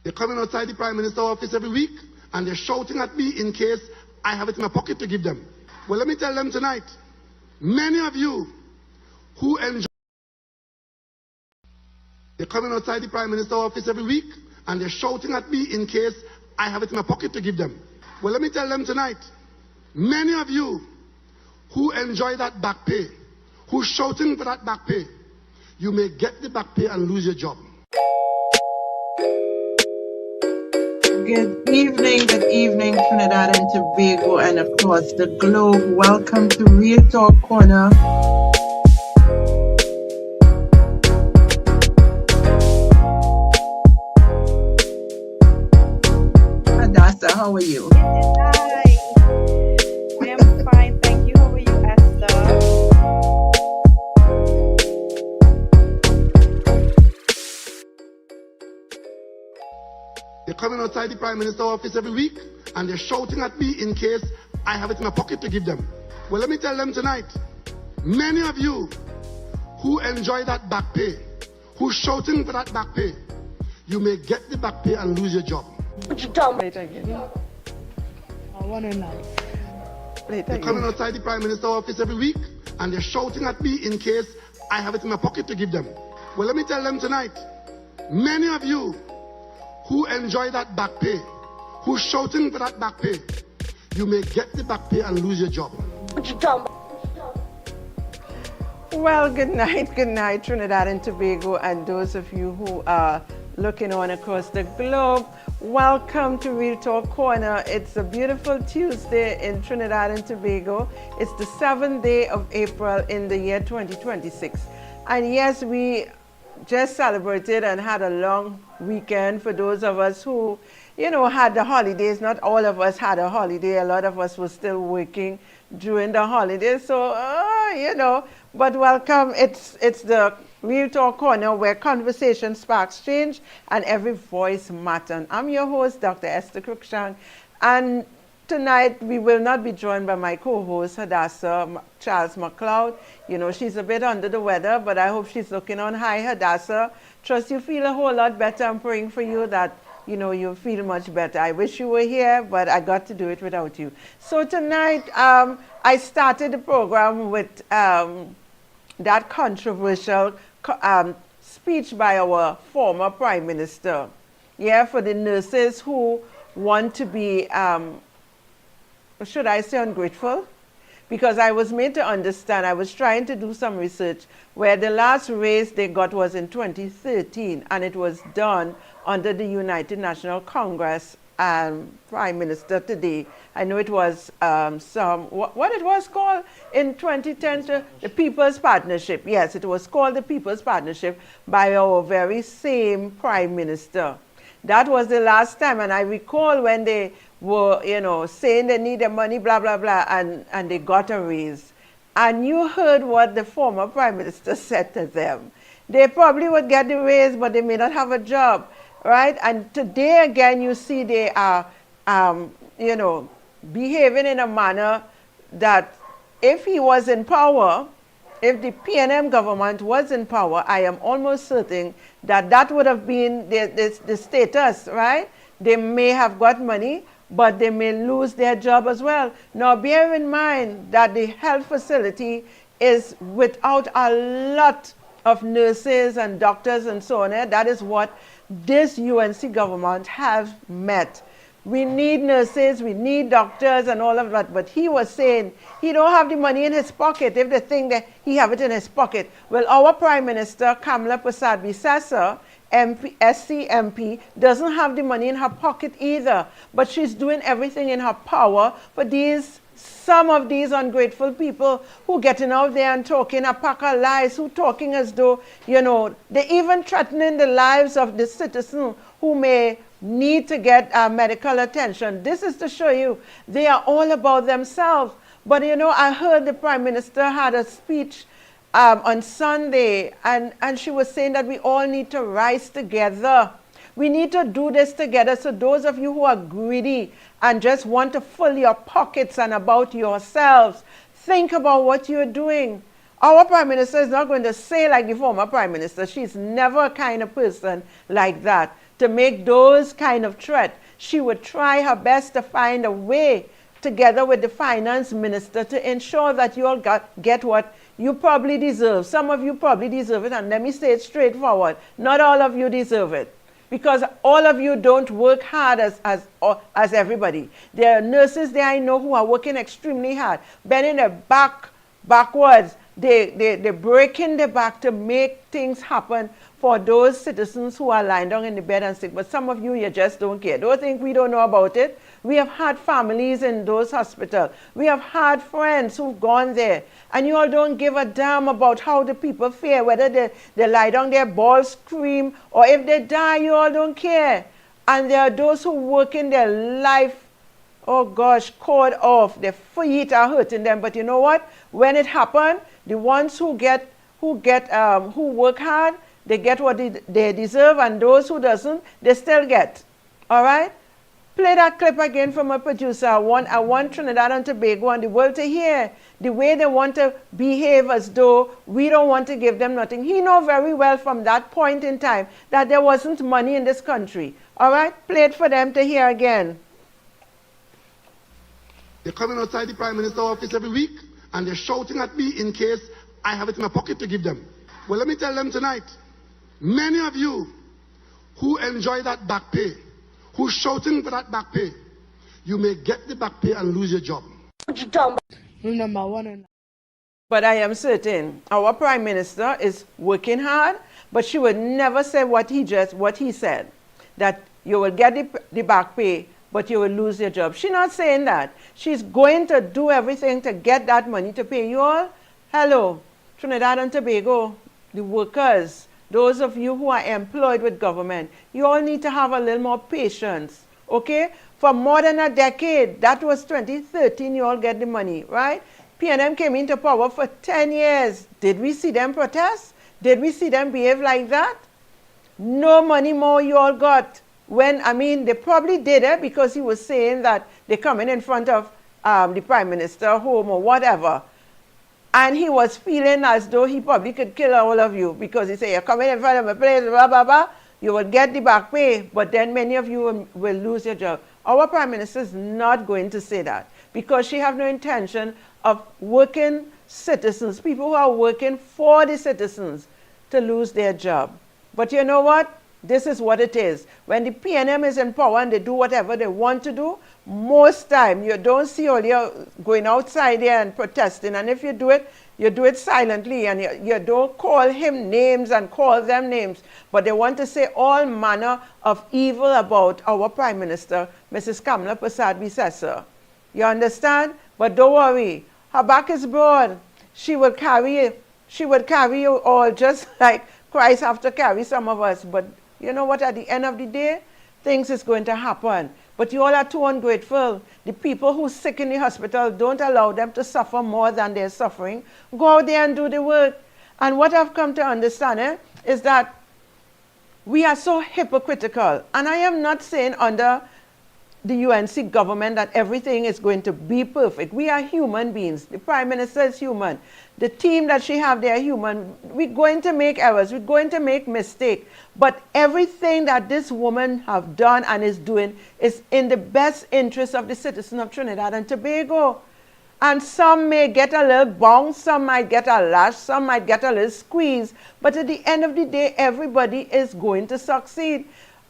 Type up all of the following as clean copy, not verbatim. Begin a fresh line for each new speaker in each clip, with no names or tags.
They're coming outside the Prime Minister's office every week and they're shouting at me in case I have it in my pocket to give them. Well, let me tell them tonight, many of you who enjoy... They're coming outside the Prime Minister's office every week and they're shouting at me in case I have it in my pocket to give them. Well, let me tell them tonight, many of you who enjoy that back pay, who's shouting for that back pay, you may get the back pay and lose your job.
Good evening, Trinidad and Tobago, and across the globe. Welcome to Real Talk Corner. Hadassa, how are you?
Hi, I am fine, thank you. How are you, Esther?
They're coming outside the Prime Minister's office every week and they're shouting at me in case I have it in my pocket to give them. Well, let me tell them tonight, many of you who enjoy that back pay, who's shouting for that back pay, you may get the back pay and lose your job.
Wait again. I want to know.
They're coming outside the Prime Minister's office every week and they're shouting at me in case I have it in my pocket to give them. Well, let me tell them tonight, many of you who enjoy that back pay, who's shouting for that back pay, you may get the back pay and lose your job.
Well, good night, Trinidad and Tobago, and those of you who are looking on across the globe. Welcome to Real Talk Corner. It's a beautiful Tuesday in Trinidad and Tobago. It's the 7th day of April in the year 2026. And yes, we just celebrated and had a long weekend for those of us who, had the holidays. Not all of us had a holiday. A lot of us were still working during the holidays. So, but welcome. It's the Real Talk Corner where conversation sparks change and every voice matters. I'm your host, Dr. Esther Cruickshank, and tonight we will not be joined by my co-host, Hadassa Charles McLeod. She's a bit under the weather, but I hope she's looking on. Hi, Hadassa. Trust you feel a whole lot better. I'm praying for you that, you feel much better. I wish you were here, but I got to do it without you. So tonight, I started the program with that controversial speech by our former Prime Minister. Yeah, for the nurses who want to be, should I say ungrateful? Because I was made to understand, I was trying to do some research where the last raise they got was in 2013 and it was done under the United National Congress Prime Minister today. I know it was what it was called in 2010, the People's Partnership. Yes, it was called the People's Partnership by our very same Prime Minister. That was the last time, and I recall when they were, saying they need the money, blah, blah, blah, and they got a raise. And you heard what the former Prime Minister said to them. They probably would get the raise, but they may not have a job, right? And today, again, you see they are, behaving in a manner that if he was in power, if the PNM government was in power, I am almost certain that that would have been the status, right? They may have got money, but they may lose their job as well. Now, bear in mind that the health facility is without a lot of nurses and doctors and so on. That is what this UNC government has met. We need nurses, we need doctors and all of that, but he was saying he don't have the money in his pocket. If they think that he have it in his pocket. Well, our Prime Minister, Kamala Persad-Bissessar, SCMP, doesn't have the money in her pocket either, but she's doing everything in her power for some of these ungrateful people who getting out there and talking a pack of lies, who talking as though, they even threatening the lives of the citizen who may need to get medical attention. This is to show you they are all about themselves. But I heard the Prime Minister had a speech on Sunday, and she was saying that we all need to rise together. We need to do this together. So those of you who are greedy and just want to fill your pockets and about yourselves, think about what you're doing. Our Prime Minister is not going to say like the former Prime Minister. She's never a kind of person like that. to make those kind of threats. She would try her best to find a way, together with the finance minister, to ensure that you all get what you probably deserve. Some of you probably deserve it, and let me say it straightforward. Not all of you deserve it, because all of you don't work hard as everybody. There are nurses there I know who are working extremely hard, bending their backwards. They're breaking their back to make things happen for those citizens who are lying down in the bed and sick. But some of you just don't care. Don't think we don't know about it. We have had families in those hospitals. We have had friends who've gone there. And you all don't give a damn about how the people fare, whether they lie down there, bawl, scream, or if they die, you all don't care. And there are those who work in their life, oh gosh, cord off. Their feet are hurting them. But you know what? When it happened, the ones who work hard, they get what they deserve, and those who doesn't, they still get. All right? Play that clip again from a producer. I want Trinidad and Tobago and the world to hear the way they want to behave as though we don't want to give them nothing. He knows very well from that point in time that there wasn't money in this country. All right? Play it for them to hear again.
They're coming outside the Prime Minister's office every week, and they're shouting at me in case I have it in my pocket to give them. Well, let me tell them tonight, many of you who enjoy that back pay, who's shouting for that back pay, you may get the back pay and lose your job.
But I am certain our Prime Minister is working hard, but she would never say what he said, that you will get the back pay, but you will lose your job. She's not saying that. She's going to do everything to get that money to pay you all. Hello, Trinidad and Tobago, the workers, those of you who are employed with government, you all need to have a little more patience, okay? For more than a decade, that was 2013, you all get the money, right? PNM came into power for 10 years. Did we see them protest? Did we see them behave like that? No money more you all got. They probably did it because he was saying that they're coming in front of the Prime Minister home or whatever. And he was feeling as though he probably could kill all of you because he said, you're coming in front of my place, blah, blah, blah. You will get the back pay, but then many of you will lose your job. Our Prime Minister is not going to say that because she has no intention of working citizens, people who are working for the citizens, to lose their job. But you know what? This is what it is. When the PNM is in power and they do whatever they want to do, most time you don't see all you going outside there and protesting. And if you do it silently, and you don't call him names and call them names. But they want to say all manner of evil about our Prime Minister, Mrs. Kamala Persad-Bissessar. You understand? But don't worry. Her back is broad. She will carry you all just like Christ have to carry some of us. But you know what? At the end of the day, things is going to happen. But you all are too ungrateful. The people who are sick in the hospital, don't allow them to suffer more than they're suffering. Go out there and do the work. And what I've come to understand is that we are so hypocritical. And I am not saying under the UNC government that everything is going to be perfect. We are human beings. The Prime Minister is human. The team that she have, they are human. We're going to make errors. We're going to make mistakes. But everything that this woman have done and is doing is in the best interest of the citizens of Trinidad and Tobago. And some may get a little bounce, some might get a lash, some might get a little squeeze. But at the end of the day, everybody is going to succeed.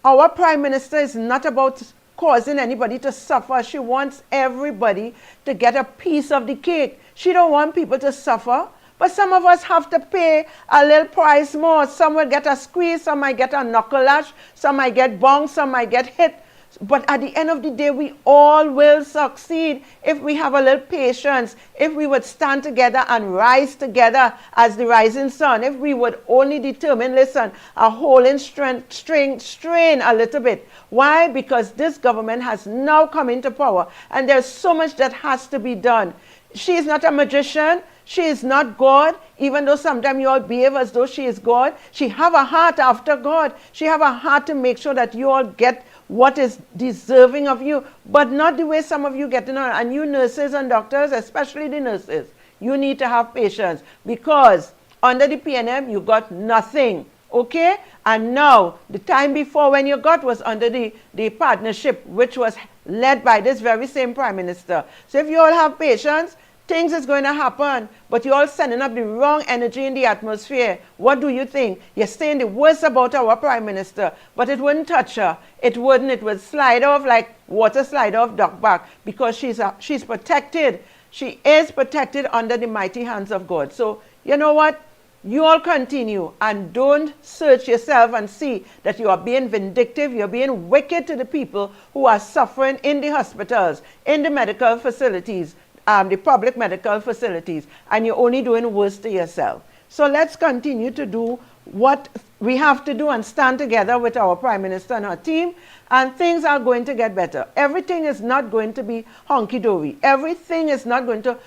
Our Prime Minister is not about causing anybody to suffer. She wants everybody to get a piece of the cake. She don't want people to suffer. But some of us have to pay a little price more. Some will get a squeeze, some might get a knuckle lash, some might get bonged, some might get hit. But at the end of the day, we all will succeed if we have a little patience, if we would stand together and rise together as the rising sun, if we would only determine, listen, a holding strain a little bit. Why? Because this government has now come into power and there's so much that has to be done. She is not a magician. She is not God, even though sometimes you all behave as though she is God. She have a heart after God. She have a heart to make sure that you all get what is deserving of you, but not the way some of you get on. And you nurses and doctors, especially the nurses, you need to have patience because under the PNM, you got nothing. Okay? And now, the time before when you got was under the partnership, which was led by this very same Prime Minister. So if you all have patience, things is going to happen, but you're all sending up the wrong energy in the atmosphere. What do you think? You're saying the worst about our Prime Minister, but it wouldn't touch her. It wouldn't. It would slide off like water slide off duck back, because she's protected. She is protected under the mighty hands of God. So, you know what? You all continue and don't search yourself and see that you are being vindictive, you're being wicked to the people who are suffering in the hospitals, in the medical facilities, the public medical facilities, and you're only doing worse to yourself. So let's continue to do what we have to do and stand together with our Prime Minister and her team, and things are going to get better. Everything is not going to be honky-dory. Everything is not going to,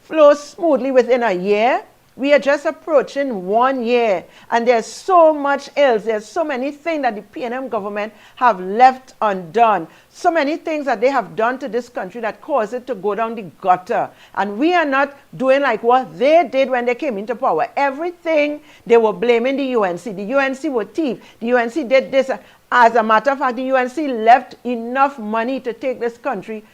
flow smoothly within a year. We are just approaching 1 year, and there's so much else. There's so many things that the PNM government have left undone. So many things that they have done to this country that caused it to go down the gutter. And we are not doing like what they did when they came into power. Everything, they were blaming the UNC. The UNC were thieves. The UNC did this. As a matter of fact, the UNC left enough money to take this country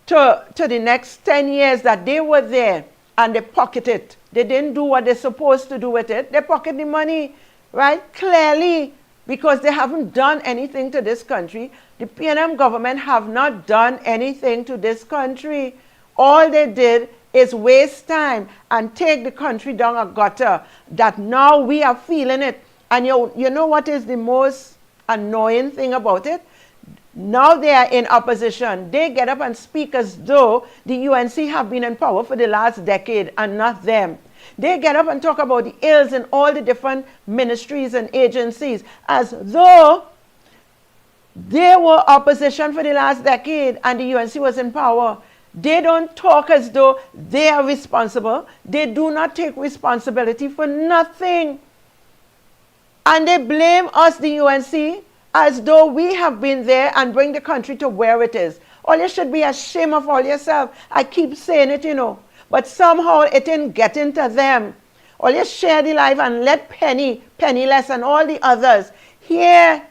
to the next 10 years that they were there, and they pocketed it. They didn't do what they're supposed to do with it. They pocket the money, right? Clearly, because they haven't done anything to this country. The PNM government have not done anything to this country. All they did is waste time and take the country down a gutter that now we are feeling it. And you know what is the most annoying thing about it? Now they are in opposition. They get up and speak as though the UNC have been in power for the last decade and not them. They get up and talk about the ills in all the different ministries and agencies as though they were opposition for the last decade and the UNC was in power. They don't talk as though they are responsible. They do not take responsibility for nothing. And they blame us, the UNC, as though we have been there and bring the country to where it is. All you should be ashamed of all yourself. I keep saying it, but somehow it didn't get into them. All you share the life and let Penniless and all the others here,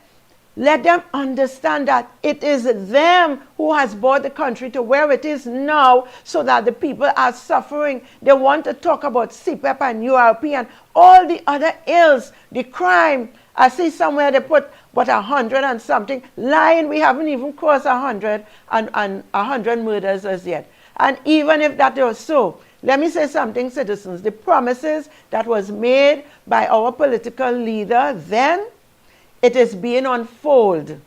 let them understand that it is them who has brought the country to where it is now, so that the people are suffering. They want to talk about CPEP and URP and all the other ills, the crime. I see somewhere they put 100 and something. Lying, we haven't even crossed 100 and 100 murders as yet. And even if that was so, let me say something, citizens. The promises that was made by our political leader then, it is being unfolded.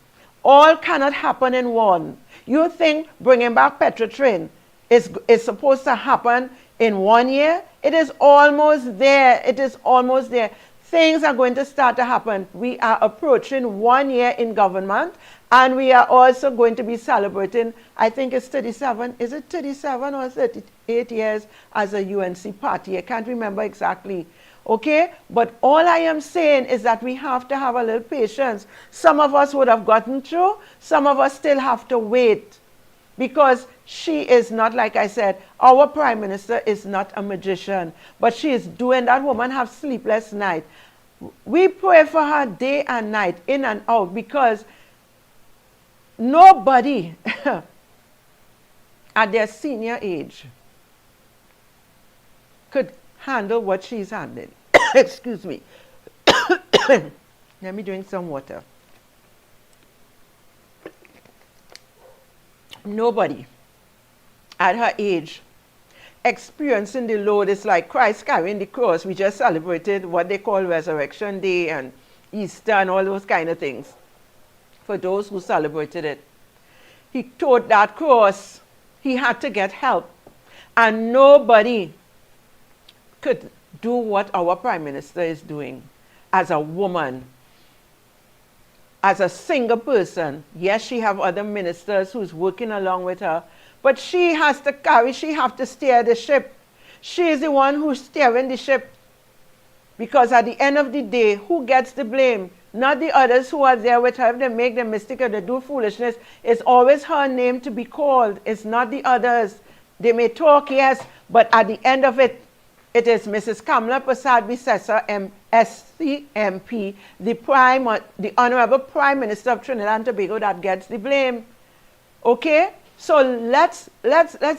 All cannot happen in one. You think bringing back Petrotrain is supposed to happen in 1 year? It is almost there. It is almost there. Things are going to start to happen. We are approaching 1 year in government, and we are also going to be celebrating, I think it's 37, is it 37 or 38 years as a UNC party? I can't remember exactly. Okay? But all I am saying is that we have to have a little patience. Some of us would have gotten through. Some of us still have to wait. Because she is not, like I said, our Prime Minister is not a magician. But she is doing, that woman have sleepless night. We pray for her day and night, in and out, because nobody at their senior age could handle what she's handling. Excuse me. Let me drink some water. Nobody at her age experiencing the load is like Christ carrying the cross. We just celebrated what they call Resurrection Day and Easter and all those kind of things. For those who celebrated it, he toted that cross. He had to get help. And nobody could do what our Prime Minister is doing as a woman, as a single person. Yes, she have other ministers who's working along with her, but she has to carry, she have to steer the ship. She is the one who's steering the ship. Because at the end of the day, who gets the blame? Not the others who are there with her. If they make the mistake or they do foolishness, it's always her name to be called. It's not the others. They may talk, yes, but at the end of it, it is Mrs. Kamala Prasad Bissessa SCMP, the Honorable Prime Minister of Trinidad and Tobago, that gets the blame. Okay? So let's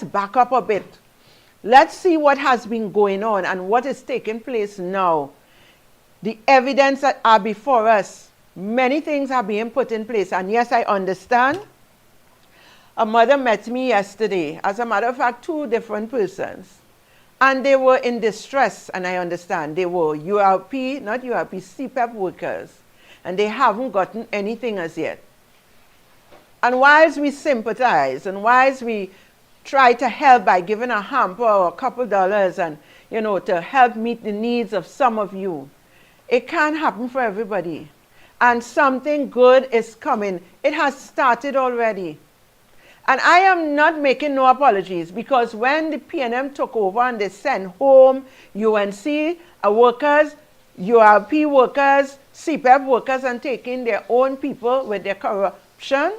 back up a bit. Let's see what has been going on and what is taking place now. The evidence that are before us, many things are being put in place. And yes, I understand. A mother met me yesterday. As a matter of fact, 2 different persons. And they were in distress, and I understand. They were URP, not URP, CPEP workers. And they haven't gotten anything as yet. And whilst we sympathize, and whilst we try to help by giving a hamper or a couple dollars and, you know, to help meet the needs of some of you, it can't happen for everybody. And something good is coming. It has started already. And I am not making no apologies, because when the PNM took over and they sent home UNC workers, URP workers, CPEP workers, and taking their own people with their corruption,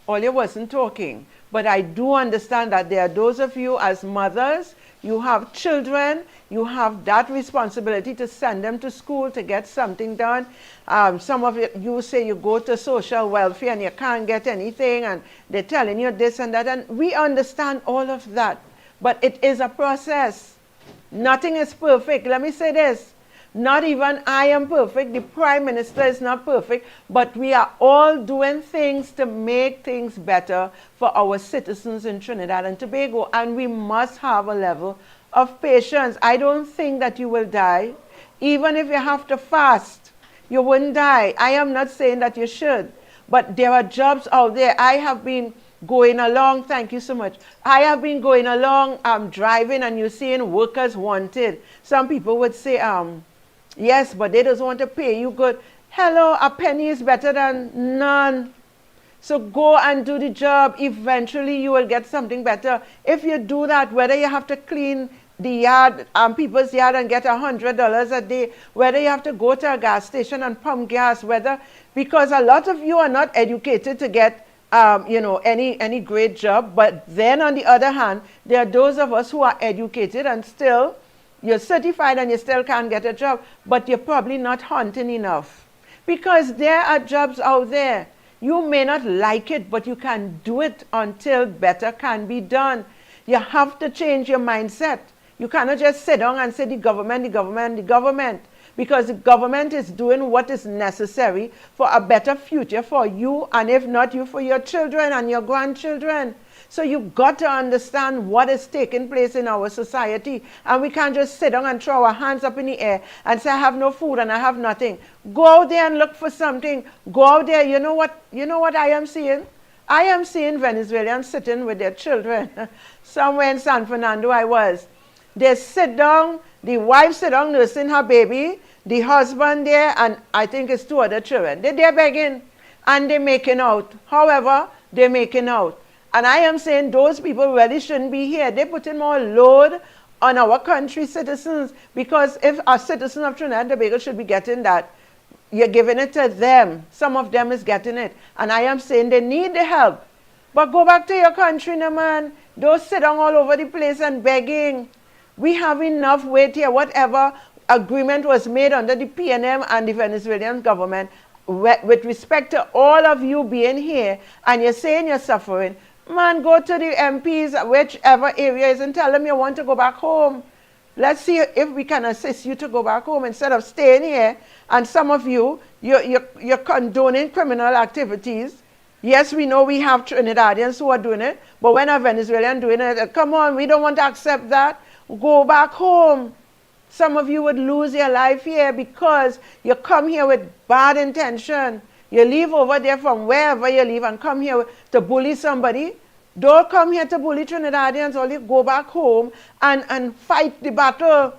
Olia wasn't talking. But I do understand that there are those of you as mothers, you have children, you have that responsibility to send them to school to get something done. Some of you say you go to social welfare and you can't get anything, and they're telling you this and that, and we understand all of that. But it is a process. Nothing is perfect. Let me say this. Not even I am perfect. The Prime Minister is not perfect. But we are all doing things to make things better for our citizens in Trinidad and Tobago. And we must have a level of patience. I don't think that you will die. Even if you have to fast, you wouldn't die. I am not saying that you should. But there are jobs out there. I have been going along. Thank you so much. I have been going along. I'm driving and you're seeing workers wanted. Some people would say, yes, but they don't want to pay you good. Hello, a penny is better than none. So go and do the job. Eventually you will get something better. If you do that, whether you have to clean the yard, people's yard, and get $100 a day, whether you have to go to a gas station and pump gas, because a lot of you are not educated to get any great job. But then on the other hand, there are those of us who are educated and still you're certified and you still can't get a job, but you're probably not hunting enough. Because there are jobs out there. You may not like it, but you can do it until better can be done. You have to change your mindset. You cannot just sit down and say the government, the government, the government. Because the government is doing what is necessary for a better future for you, and if not you, for your children and your grandchildren. So you've got to understand what is taking place in our society. And we can't just sit down and throw our hands up in the air and say, I have no food and I have nothing. Go out there and look for something. Go out there. You know what I am seeing? I am seeing Venezuelans sitting with their children. Somewhere in San Fernando I was. They sit down, the wife sit down nursing her baby, the husband there, and I think it's 2 other children. They're there begging and they're making out. However, they're making out. And I am saying those people really shouldn't be here. They're putting more load on our country citizens, because if a citizen of Trinidad and Tobago should be getting that, you're giving it to them. Some of them is getting it. And I am saying they need the help. But go back to your country, no man. Don't sit down all over the place and begging. We have enough weight here. Whatever agreement was made under the PNM and the Venezuelan government, with respect to all of you being here, and you're saying you're suffering, man, go to the MPs, whichever area is, and tell them you want to go back home. Let's see if we can assist you to go back home instead of staying here. And some of you, you're condoning criminal activities. Yes, we know we have Trinidadians who are doing it, but when a Venezuelan doing it, come on, we don't want to accept that. Go back home. Some of you would lose your life here because you come here with bad intention. You leave over there from wherever you leave and come here to bully somebody. Don't come here to bully Trinidadians. Only go back home and fight the battle.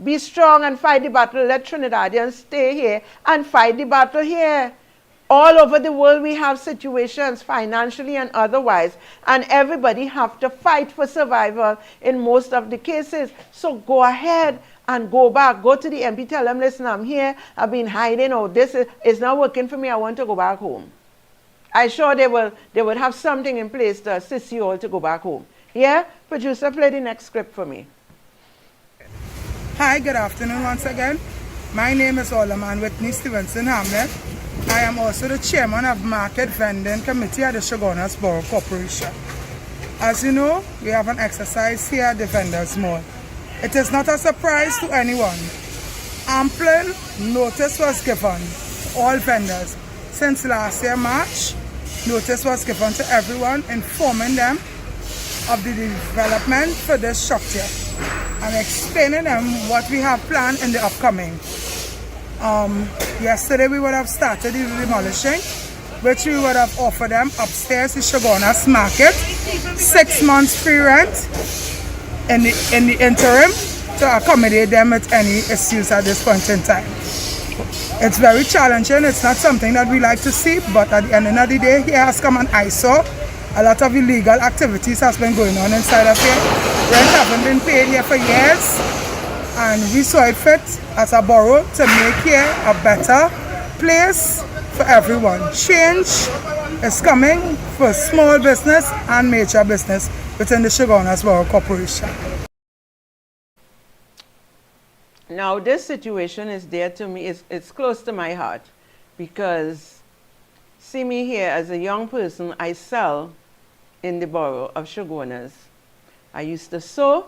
Be strong and fight the battle. Let Trinidadians stay here and fight the battle here. All over the world we have situations, financially and otherwise, and everybody have to fight for survival in most of the cases. So go ahead and go back. Go to the MP, tell them, listen, I'm here, I've been hiding, or this is not working for me, I want to go back home. I'm sure they would have something in place to assist you all to go back home. Yeah? Producer, play the next script for me.
Hi, good afternoon once again. My name is Alderman Whitney Stevenson Hamlet. I am also the chairman of Market Vending Committee at the Shogunas Borough Corporation. As you know, we have an exercise here at the Vendors Mall. It is not a surprise to anyone. Ample notice was given to all vendors. Since last year, March, notice was given to everyone, informing them of the development for this structure and explaining them what we have planned in the upcoming. Yesterday we would have started the demolishing, which we would have offered them upstairs in Shogunas Market, 6 months free rent in the interim to accommodate them with any issues at this point in time. It's very challenging. It's not something that we like to see, but at the end of the day, here has come an eyesore. A lot of illegal activities has been going on inside of here. Rent haven't been paid here for years, and we saw it fit as a borough to make here a better place for everyone. Change is coming for small business and major business within the Shogunas Borough Corporation.
Now, this situation is dear to me, it's close to my heart, because see me here as a young person, I sell in the borough of Shogunas. I used to sew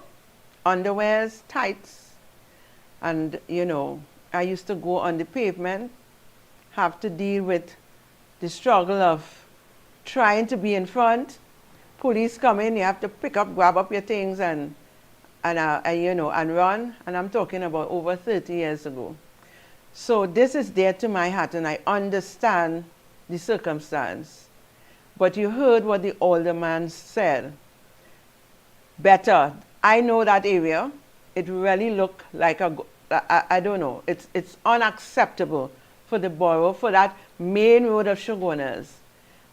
underwears, tights, and I used to go on the pavement, have to deal with the struggle of trying to be in front. Police come in, you have to grab up your things and run. And I'm talking about over 30 years ago. So this is dear to my heart, and I understand the circumstance. But you heard what the alderman said. Better. I know that area. It really looked like I don't know. It's unacceptable for the borough, for that main road of Shogunas.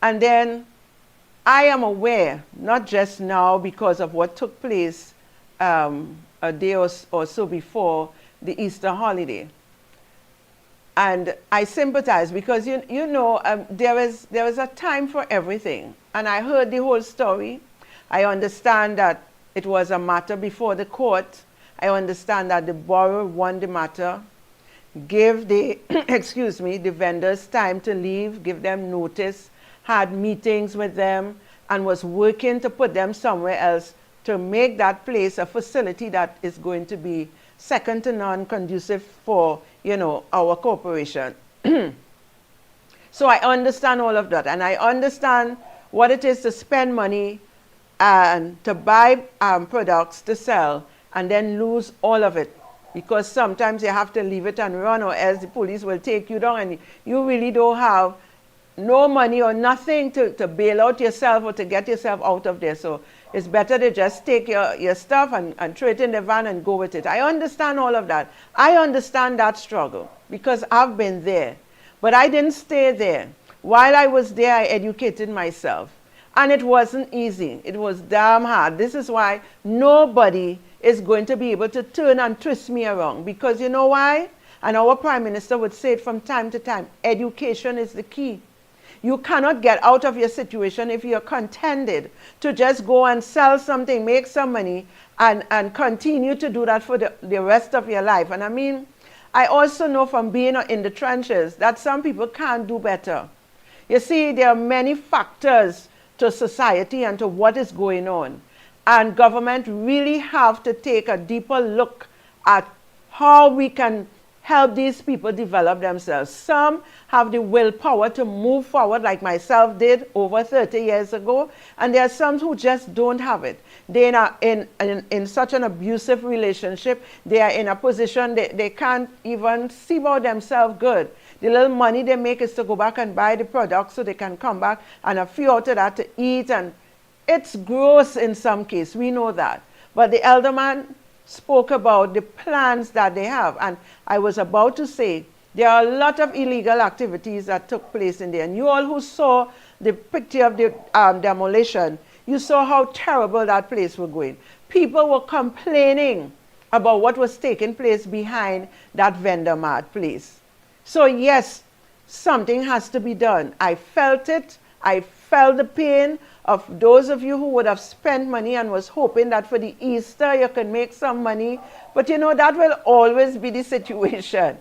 And then I am aware, not just now because of what took place a day or so before the Easter holiday. And I sympathize because, there is a time for everything. And I heard the whole story. I understand that it was a matter before the court. I understand that the borough won the matter, gave the, the vendors time to leave, give them notice, had meetings with them, and was working to put them somewhere else to make that place a facility that is going to be second to none, conducive for, our corporation. So I understand all of that, and I understand what it is to spend money and to buy products to sell and then lose all of it, because sometimes you have to leave it and run, or else the police will take you down and you really don't have no money or nothing to bail out yourself or to get yourself out of there. So it's better to just take your stuff and throw it in the van and go with it. I understand all of that. I understand that struggle because I've been there. But I didn't stay there. While I was there, I educated myself. And it wasn't easy. It was damn hard. This is why nobody is going to be able to turn and twist me around. Because you know why? And our Prime Minister would say it from time to time, education is the key. You cannot get out of your situation if you're contented to just go and sell something, make some money, and continue to do that for the rest of your life. And I mean, I also know from being in the trenches that some people can't do better. You see, there are many factors to society and to what is going on. And government really have to take a deeper look at how we can help these people develop themselves. Some have the willpower to move forward, like myself did over 30 years ago, and there are some who just don't have it. They are in such an abusive relationship. They are in a position they can't even see about themselves good. The little money they make is to go back and buy the products so they can come back and a few out of that to eat, and it's gross in some cases. We know that. But the elderman spoke about the plans that they have, and I was about to say there are a lot of illegal activities that took place in there, and you all who saw the picture of the demolition, you saw how terrible that place was going. People were complaining about what was taking place behind that vendor mart place. So yes, something has to be done. I felt it. I felt the pain of those of you who would have spent money and was hoping that for the Easter you could make some money. But that will always be the situation.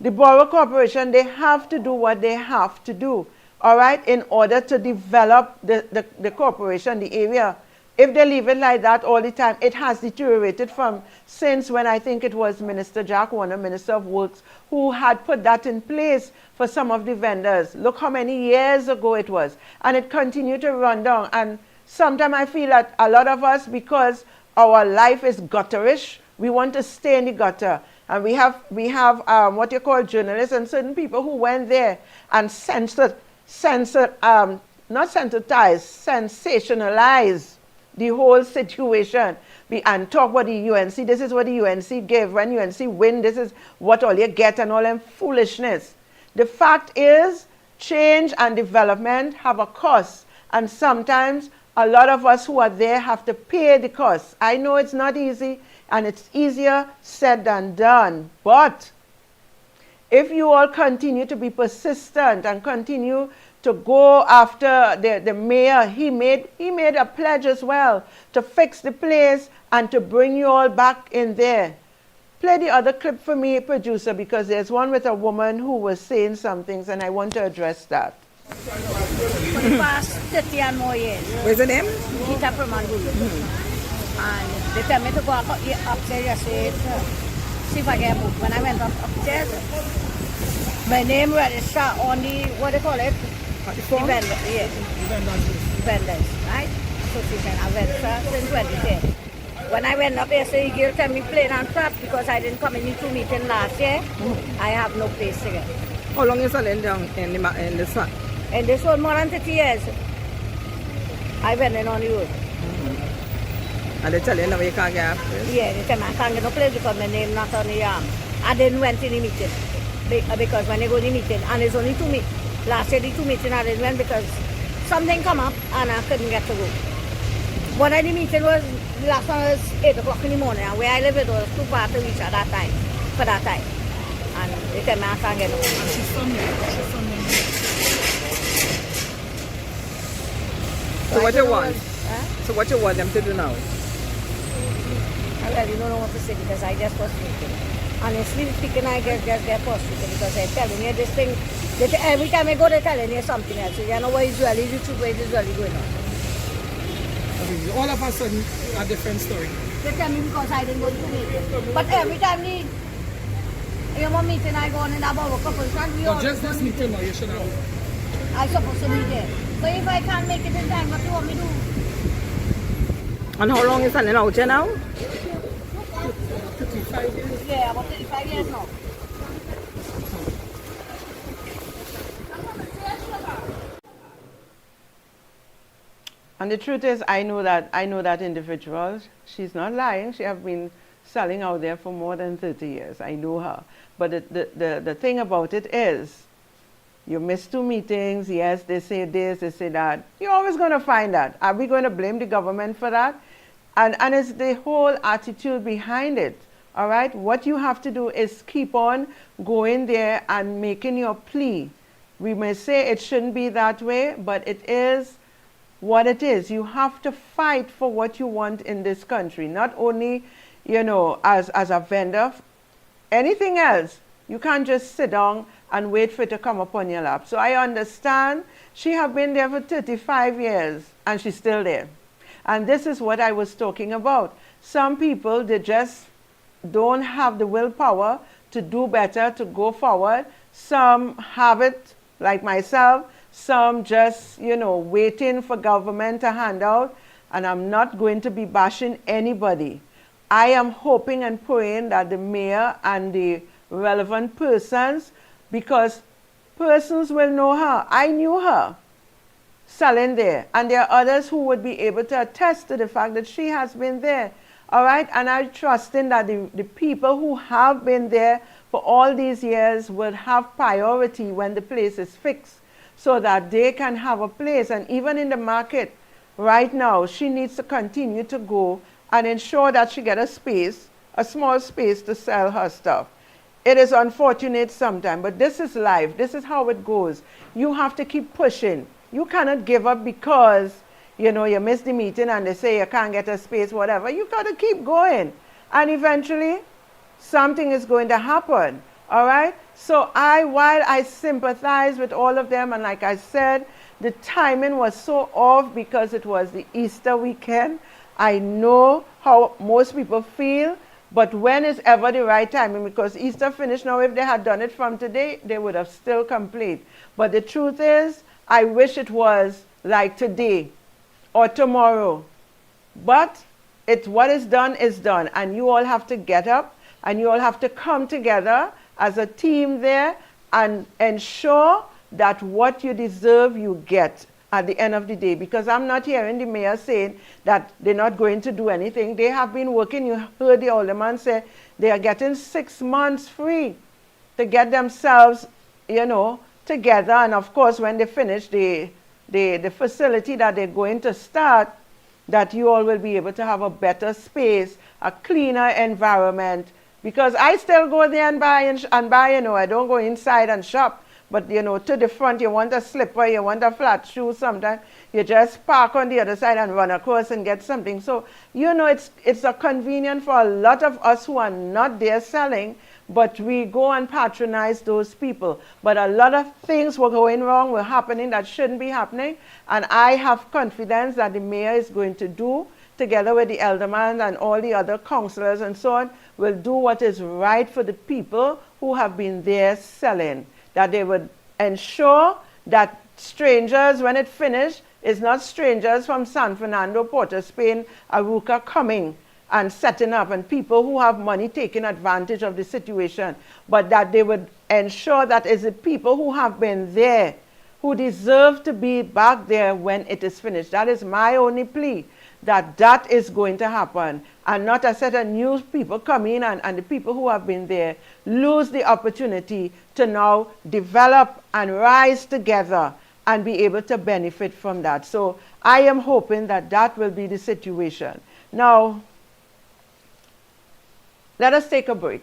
The Borough Corporation, they have to do what they have to do, all right, in order to develop the corporation, the area. If they leave it like that all the time, it has deteriorated from since when I think it was Minister Jack Warner, Minister of Works, who had put that in place for some of the vendors. Look how many years ago it was. And it continued to run down. And sometimes I feel that a lot of us, because our life is gutterish, we want to stay in the gutter. And we have what you call journalists and certain people who went there and sensationalized the whole situation and talk about the UNC. This is what the UNC give. When UNC win, this is what all you get and all them foolishness. The fact is, change and development have a cost. And sometimes a lot of us who are there have to pay the cost. I know it's not easy, and it's easier said than done. But if you all continue to be persistent and continue to go after the mayor, he made a pledge as well to fix the place and to bring you all back in there. Play the other clip for me, producer, because there's one with a woman who was saying some things and I want to address that.
For the past 30 and more years.
What's the name?
Gita Pramandulu. And they tell me to go upstairs yesterday to see if I get moved. When I went upstairs, my name registered on the, what do you call it? The vendor, yes. Vendors, right? So she said, I've registered since 2010. When I went up yesterday, he tell me plain and flat because I didn't come in the two meeting last year. I have no place to get.
How long is it down in the sun?
And this was more than 30 years. I went in on the road.
And they tell you now you can't get a place?
Yeah, they tell me I can't get no place because my name not on the I didn't went in the meeting. Because when they go to the meeting, and there's only 2 meetings. Last year the 2 meetings I didn't went because something come up and I couldn't get to go. One of the meeting was, the last one was 8 o'clock in the morning, and where I live it was too far to reach at that time, for that time. And they tell me I can't get no place.
She's from here. So what you want? So what you want them to do now?
I really don't know what to say because I just was speaking. Honestly speaking, I just get frustrated because they're telling you this thing. Every time I go, they're telling you something else. So you know what is really the truth, what is really going on.
Okay, all of a sudden, a different story.
They tell me because I didn't go to the meeting. But every time you want meeting, I go on in about a couple of times.
But just this meeting now, you should have.
I'm supposed to be there. But if I can't make it in time, what do you want me to do?
And how long is that out here now?
35 years. Yeah, about 35 years now.
And the truth is, I know that individual. She's not lying. She has been selling out there for more than 30 years. I know her. But the thing about it is, you miss 2 meetings. Yes, they say this, they say that. You're always going to find that. Are we going to blame the government for that? And it's the whole attitude behind it. All right? What you have to do is keep on going there and making your plea. We may say it shouldn't be that way, but it is what it is. You have to fight for what you want in this country. Not only, you know, as a vendor, anything else. You can't just sit down and wait for it to come upon your lap. So I understand she have been there for 35 years and she's still there. And this is what I was talking about. Some people, they just don't have the willpower to do better, to go forward. Some have it, like myself. Some just, you know, waiting for government to hand out. And I'm not going to be bashing anybody. I am hoping and praying that the mayor and the relevant persons, because persons will know her. I knew her selling there. And there are others who would be able to attest to the fact that she has been there. All right? And I trust in that the people who have been there for all these years will have priority when the place is fixed so that they can have a place. And even in the market right now, she needs to continue to go and ensure that she gets a space, a small space to sell her stuff. It is unfortunate sometimes, but this is life. This is how it goes. You have to keep pushing. You cannot give up because, you know, you missed the meeting and they say you can't get a space, whatever. You've got to keep going. And eventually, something is going to happen. All right? So while I sympathize with all of them, and like I said, the timing was so off because it was the Easter weekend. I know how most people feel, but when is ever the right timing? Because Easter finished now. If they had done it from today, they would have still complete. But the truth is, I wish it was like today or tomorrow. But what is done, and you all have to get up, and you all have to come together as a team there and ensure that what you deserve you get at the end of the day. Because I'm not hearing the mayor saying that they're not going to do anything. They have been working. You heard the alderman say they are getting 6 months free to get themselves, together. And of course, when they finish the facility that they're going to start, that you all will be able to have a better space, a cleaner environment. Because I still go there and buy, I don't go inside and shop. But, to the front, you want a slipper, you want a flat shoe sometimes. You just park on the other side and run across and get something. So, it's a convenient for a lot of us who are not there selling, but we go and patronize those people. But a lot of things were going wrong, were happening that shouldn't be happening. And I have confidence that the mayor is going to do, together with the alderman and all the other councillors and so on, will do what is right for the people who have been there selling. That they would ensure that strangers, when it finished, is not strangers from San Fernando, Port of Spain, Aruca coming and setting up, and people who have money taking advantage of the situation, but that they would ensure that it's the people who have been there, who deserve to be back there when it is finished. That is my only plea, that is going to happen, and not a set of new people come in and the people who have been there lose the opportunity to now develop and rise together and be able to benefit from that. So I am hoping that will be the situation. Now, let us take a break.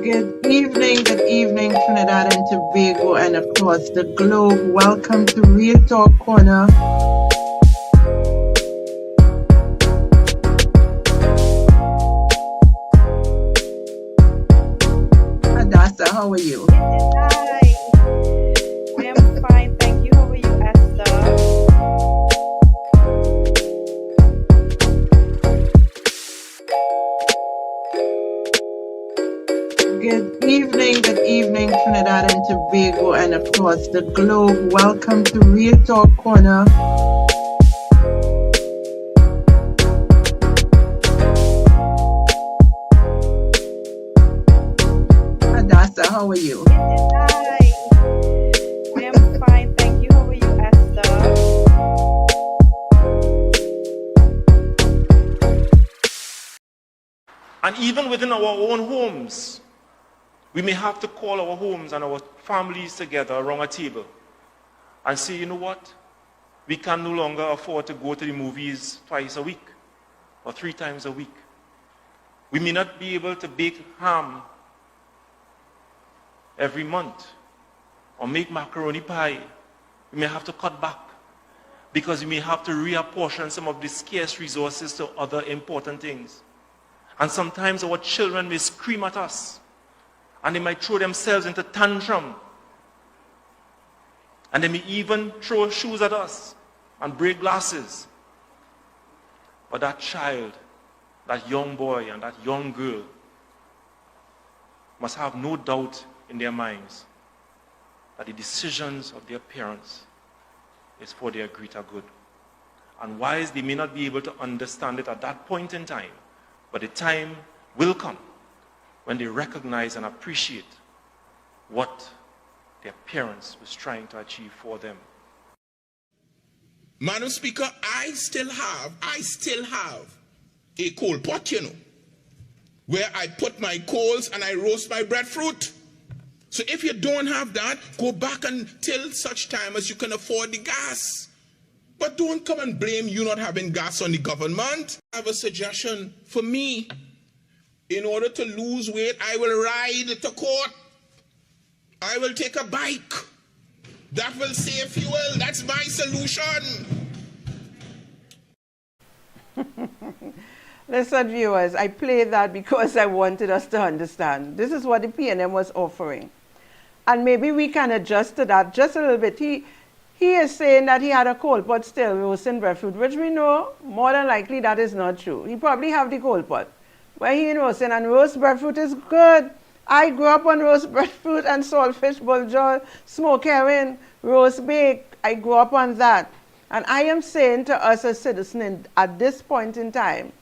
Good evening, Trinidad and Tobago, and of course the globe. Welcome to Real Talk Corner. Hadassa, how are you?
Hi, I am fine, thank you. How are you, Esther?
Good evening, Trinidad and Tobago, and of course the globe. Welcome to Real Talk Corner. Hadassa, how are you?
Hi, I am fine, thank you. How are you, Esther?
And even within our own homes, we may have to call our homes and our families together around a table and say, you know what? We can no longer afford to go to the movies twice a week or 3 times a week. We may not be able to bake ham every month or make macaroni pie. We may have to cut back because we may have to reapportion some of the scarce resources to other important things. And sometimes our children may scream at us, and they might throw themselves into tantrum. And they may even throw shoes at us and break glasses. But that child, that young boy and that young girl must have no doubt in their minds that the decisions of their parents is for their greater good. And whilst they may not be able to understand it at that point in time, but the time will come when they recognize and appreciate what their parents was trying to achieve for them.
Madam Speaker, I still have a coal pot, where I put my coals and I roast my breadfruit. So if you don't have that, go back until such time as you can afford the gas. But don't come and blame you not having gas on the government. I have a suggestion for me. In order to lose weight, I will ride to court. I will take a bike. That will save fuel. That's my solution.
Listen, viewers, I played that because I wanted us to understand. This is what the PNM was offering. And maybe we can adjust to that just a little bit. He is saying that he had a cold pot still roasting breadfruit, which we know more than likely that is not true. He probably have the cold pot where he roasting, and roast breadfruit is good. I grew up on roast breadfruit and saltfish, bulgur, smoke herring, roast bake. I grew up on that. And I am saying to us as citizens at this point in time,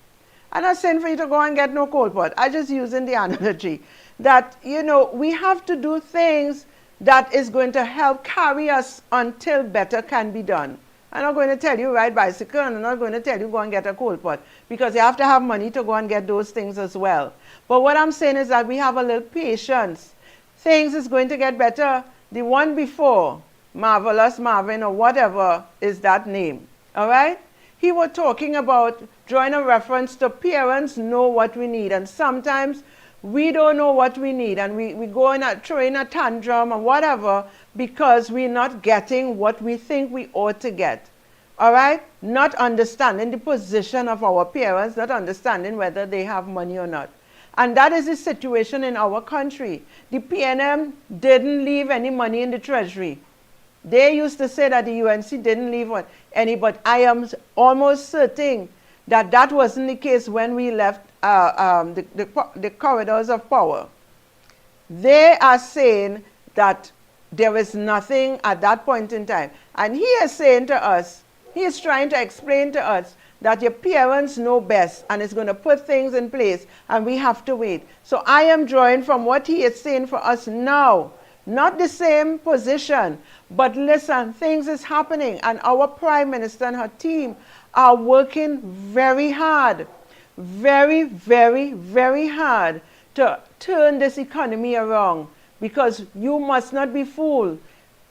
I'm not saying for you to go and get no cold pot. I'm just using the analogy that, you know, we have to do things that is going to help carry us until better can be done. I'm not going to tell you ride bicycle, and I'm not going to tell you go and get a cold pot, because you have to have money to go and get those things as well. But what I'm saying is that we have a little patience. Things is going to get better. The one before, Marvelous Marvin or whatever is that name, all right? He was talking about drawing a reference to parents know what we need, and sometimes we don't know what we need, and we go in throwing a tantrum or whatever because we're not getting what we think we ought to get. All right? Not understanding the position of our parents, not understanding whether they have money or not. And that is the situation in our country. The PNM didn't leave any money in the treasury. They used to say that the UNC didn't leave any, but I am almost certain that that wasn't the case when we left the corridors of power. They are saying that there is nothing at that point in time. And he is saying to us, he is trying to explain to us that your parents know best and is going to put things in place and we have to wait. So I am drawing from what he is saying for us now. Not the same position, but listen, things is happening, and our Prime Minister and her team are working very hard, very, very, very hard to turn this economy around, because you must not be fooled.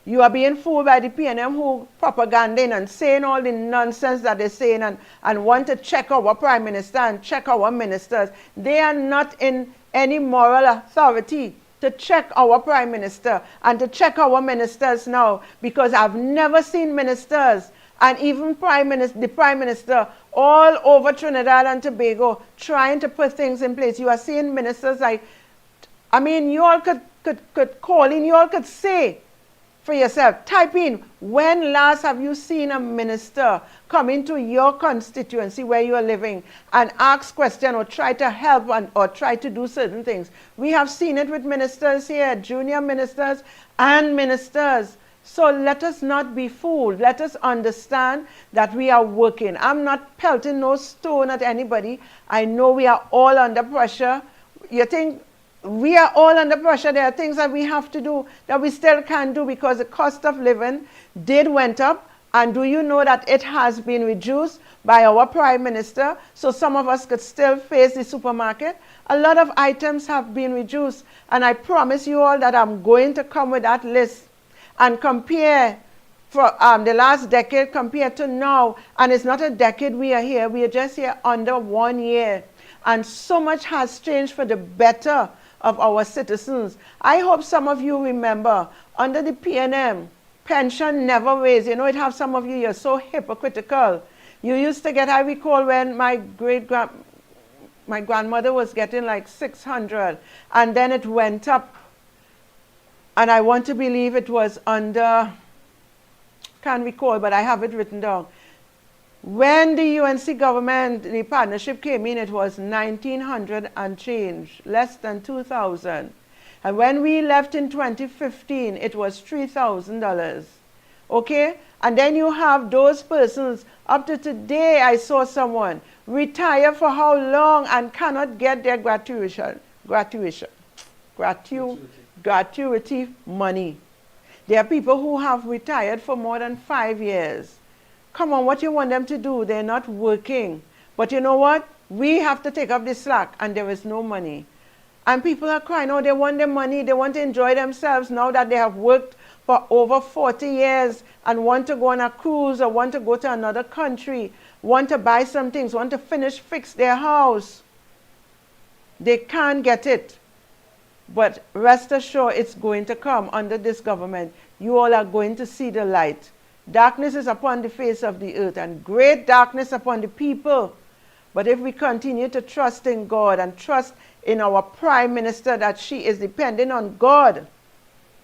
You are being fooled by the PNM who propaganding and saying all the nonsense that they're saying and want to check our Prime Minister and check our ministers. They are not in any moral authority to check our Prime Minister and to check our ministers now, because I've never seen ministers and even the Prime Minister all over Trinidad and Tobago trying to put things in place. You are seeing ministers like, I mean, you all could call in, you all could say for yourself, type in, when last have you seen a minister come into your constituency where you are living and ask questions or try to help or try to do certain things? We have seen it with ministers here, junior ministers and ministers. So let us not be fooled. Let us understand that we are working. I'm not pelting no stone at anybody. I know we are all under pressure. You think we are all under pressure? There are things that we have to do that we still can't do because the cost of living went up. And do you know that it has been reduced by our Prime Minister? So some of us could still face the supermarket. A lot of items have been reduced. And I promise you all that I'm going to come with that list and compare for the last decade compared to now. And it's not a decade we are here. We are just here under 1 year. And so much has changed for the better of our citizens. I hope some of you remember, under the PNM, pension never raised. You know, it have some of you, you're so hypocritical. You used to get, I recall when my grandmother was getting like 600, and then it went up. And I want to believe it was under, can't recall, but I have it written down. When the UNC government, the partnership came in, it was 1,900 and change, less than 2,000. And when we left in 2015, it was $3,000. Okay? And then you have those persons, up to today I saw someone retire for how long and cannot get their gratuity money. There are people who have retired for more than 5 years. Come on, what you want them to do? They're not working. But you know what? We have to take up the slack, and there is no money. And people are crying, oh, they want their money, they want to enjoy themselves now that they have worked for over 40 years and want to go on a cruise or want to go to another country, want to buy some things, want to fix their house. They can't get it. But rest assured, it's going to come under this government. You all are going to see the light. Darkness is upon the face of the earth, and great darkness upon the people. But if we continue to trust in God and trust in our Prime Minister that she is depending on God,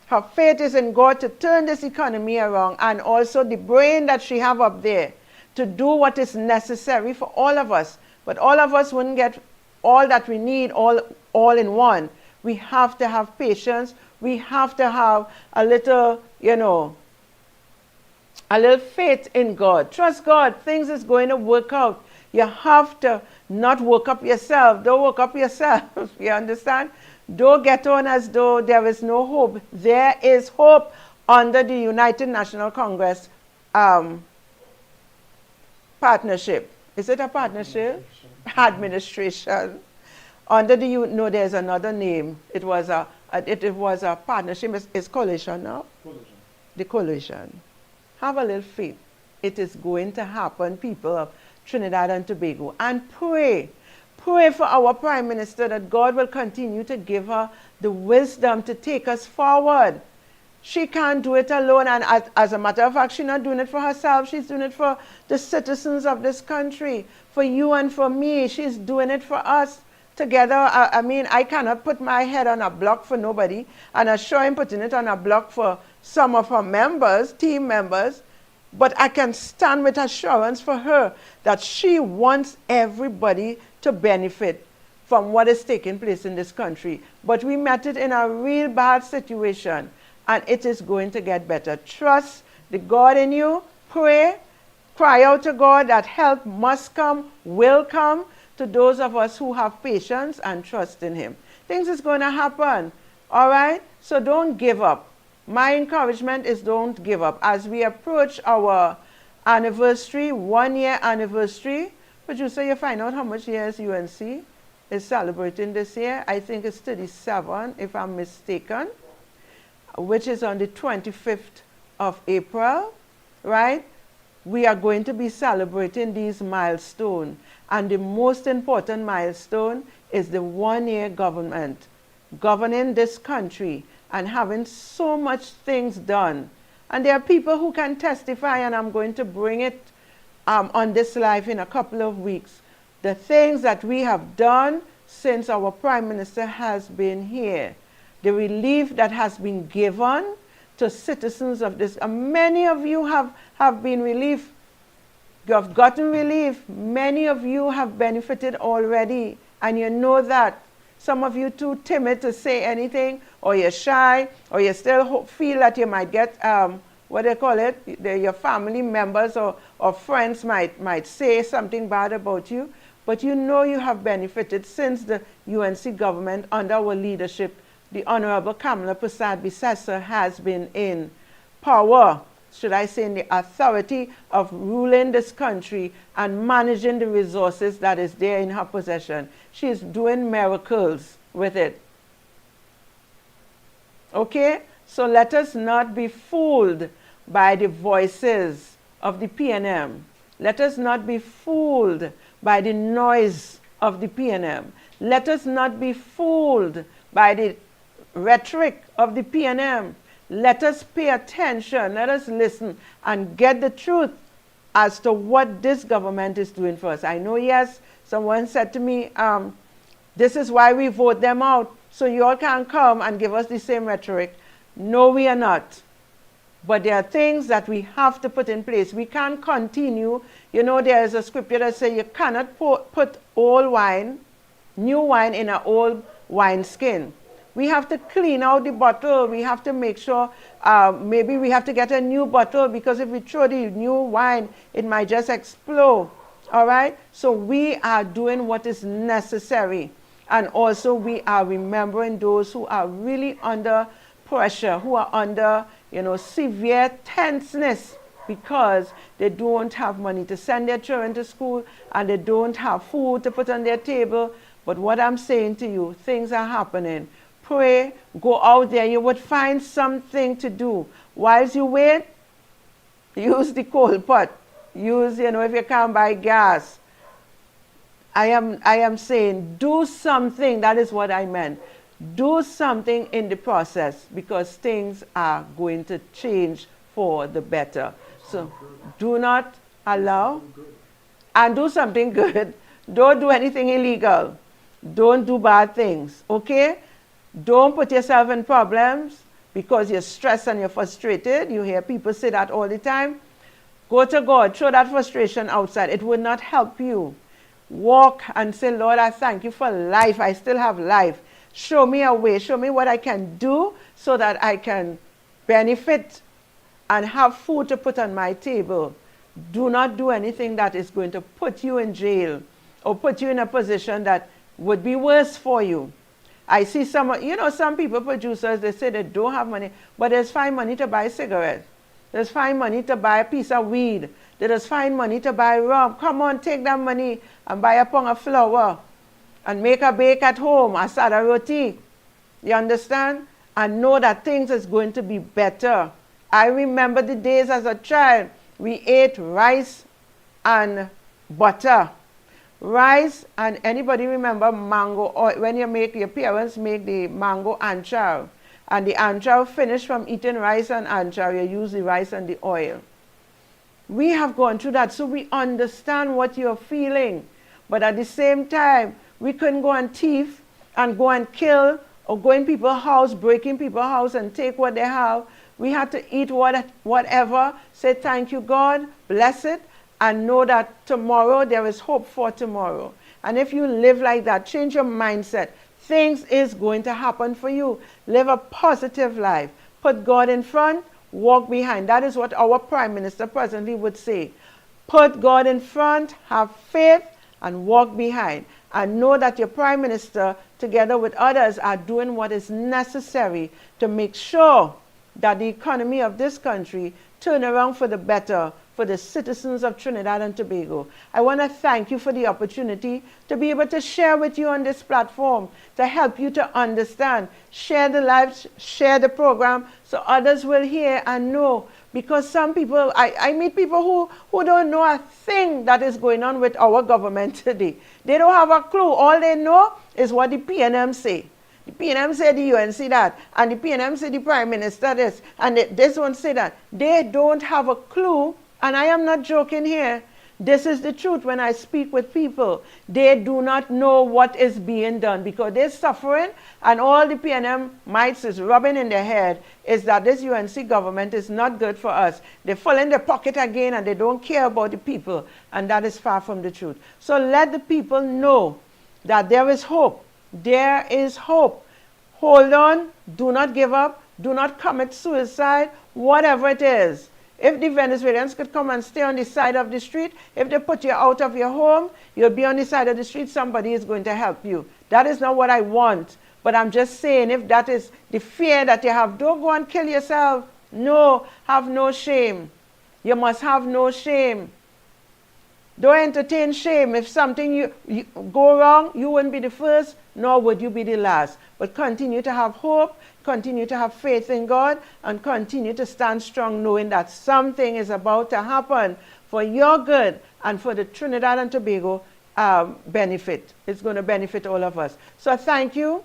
her faith is in God to turn this economy around, and also the brain that she have up there to do what is necessary for all of us. But all of us wouldn't get all that we need all in one. We have to have patience. We have to have a little, a little faith in God. Trust God. Things is going to work out. You have to not work up yourself. Don't work up yourself. You understand? Don't get on as though there is no hope. There is hope under the United National Congress partnership. Is it a partnership? Administration. Under the no, there's another name. It was a partnership. It's coalition now. Coalition. The coalition. Have a little faith. It is going to happen, people of Trinidad and Tobago, and pray. Pray for our Prime Minister that God will continue to give her the wisdom to take us forward. She can't do it alone, and as a matter of fact, she's not doing it for herself. She's doing it for the citizens of this country, for you and for me. She's doing it for us together. I mean, I cannot put my head on a block for nobody, and I'm sure I'm putting it on a block for some of her members, team members, but I can stand with assurance for her that she wants everybody to benefit from what is taking place in this country. But we met it in a real bad situation, and it is going to get better. Trust the God in you. Pray. Cry out to God that help must come, will come to those of us who have patience and trust in Him. Things is going to happen. All right? So don't give up. My encouragement is don't give up. As we approach our anniversary, 1 year anniversary, producer, you find out how much years UNC is celebrating this year. I think it's 37, if I'm mistaken, which is on the 25th of April, right? We are going to be celebrating these milestones. And the most important milestone is the 1 year government governing this country and having so much things done. And there are people who can testify, and I'm going to bring it on this live in a couple of weeks. The things that we have done since our Prime Minister has been here. The relief that has been given to citizens of this. Many of you have been relief. You have gotten relief. Many of you have benefited already, and you know that. Some of you too timid to say anything, or you're shy, or you still feel that you might get, what they call it, your family members or friends might say something bad about you, but you know you have benefited since the UNC government under our leadership. The Honorable Kamala Persad-Bissessar has been in power, should I say, in the authority of ruling this country and managing the resources that is there in her possession. She is doing miracles with it. Okay? So let us not be fooled by the voices of the PNM. Let us not be fooled by the noise of the PNM. Let us not be fooled by the rhetoric of the PNM. Let us pay attention, let us listen and get the truth as to what this government is doing for us. I know, yes, someone said to me, this is why we vote them out, so you all can come and give us the same rhetoric. No, we are not. But there are things that we have to put in place. We can't continue. You know, there is a scripture that says you cannot put old wine, new wine in an old wineskin. We have to clean out the bottle. We have to make sure, maybe we have to get a new bottle, because if we throw the new wine, it might just explode. All right? So we are doing what is necessary. And also we are remembering those who are really under pressure, who are under, severe tenseness because they don't have money to send their children to school and they don't have food to put on their table. But what I'm saying to you, things are happening. Pray, go out there, you would find something to do. Whilst you wait, use the coal pot. Use, if you can't buy gas. I am saying do something. That is what I meant. Do something in the process, because things are going to change for the better. So do not allow, and do something good. Don't do anything illegal. Don't do bad things, okay? Don't put yourself in problems because you're stressed and you're frustrated. You hear people say that all the time. Go to God. Throw that frustration outside. It will not help you. Walk and say, Lord, I thank you for life. I still have life. Show me a way. Show me what I can do so that I can benefit and have food to put on my table. Do not do anything that is going to put you in jail or put you in a position that would be worse for you. I see some people, producers, they say they don't have money, but they just find money to buy cigarettes. They just find money to buy a piece of weed. They just find money to buy rum. Come on, take that money and buy a pound of flour and make a bake at home, a sada roti. You understand? And know that things is going to be better. I remember the days as a child, we ate rice and butter. Rice, and anybody remember mango oil? When you make, your parents make the mango anchow. And the anchow finished from eating rice and anchow, you use the rice and the oil. We have gone through that, so we understand what you're feeling. But at the same time, we couldn't go and thief and go and kill or go in people's house, breaking people's house and take what they have. We had to eat whatever, say thank you God, bless it, and know that tomorrow there is hope for tomorrow. And if you live like that, change your mindset. Things is going to happen for you. Live a positive life. Put God in front, walk behind. That is what our Prime Minister presently would say. Put God in front, have faith, and walk behind. And know that your Prime Minister, together with others, are doing what is necessary to make sure that the economy of this country turn around for the better for the citizens of Trinidad and Tobago. I want to thank you for the opportunity to be able to share with you on this platform, to help you to understand. Share the live, share the program so others will hear and know. Because some people, I meet people who don't know a thing that is going on with our government today. They don't have a clue. All they know is what the PNM say. The PNM say the UNC that, and the PNM say the Prime Minister this, and this one say that. They don't have a clue, and I am not joking here. This is the truth when I speak with people. They do not know what is being done because they're suffering, and all the PNM mites is rubbing in their head is that this UNC government is not good for us. They fall in their pocket again, and they don't care about the people, and that is far from the truth. So let the people know that there is hope. There is hope. Hold on. Do not give up. Do not commit suicide, whatever it is. If the Venezuelans could come and stay on the side of the street, if they put you out of your home, you'll be on the side of the street, somebody is going to help you. That is not what I want. But I'm just saying, if that is the fear that you have, don't go and kill yourself. No, have no shame. You must have no shame. Don't entertain shame. If something you go wrong, you wouldn't be the first, nor would you be the last. But continue to have hope, continue to have faith in God, and continue to stand strong knowing that something is about to happen for your good and for the Trinidad and Tobago benefit. It's going to benefit all of us. So thank you.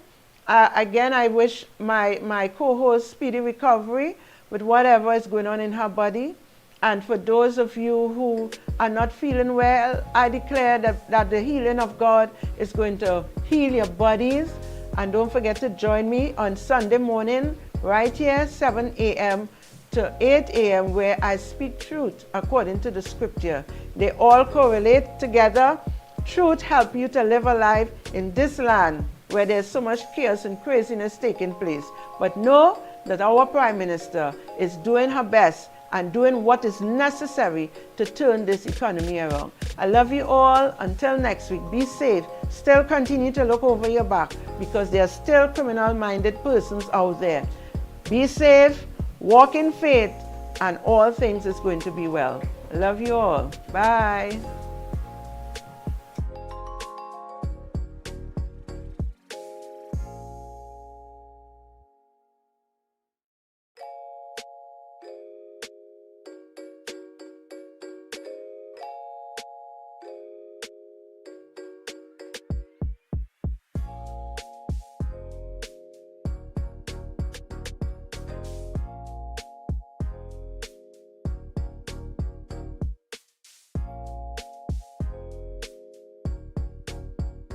Again, I wish my co-host speedy recovery with whatever is going on in her body. And for those of you who are not feeling well, I declare that the healing of God is going to heal your bodies. And don't forget to join me on Sunday morning, right here, 7 a.m. to 8 a.m., where I speak truth according to the scripture. They all correlate together. Truth helps you to live a life in this land where there's so much chaos and craziness taking place. But know that our Prime Minister is doing her best and doing what is necessary to turn this economy around. I love you all. Until next week, be safe. Still continue to look over your back because there are still criminal-minded persons out there. Be safe, walk in faith, and all things is going to be well. I love you all. Bye.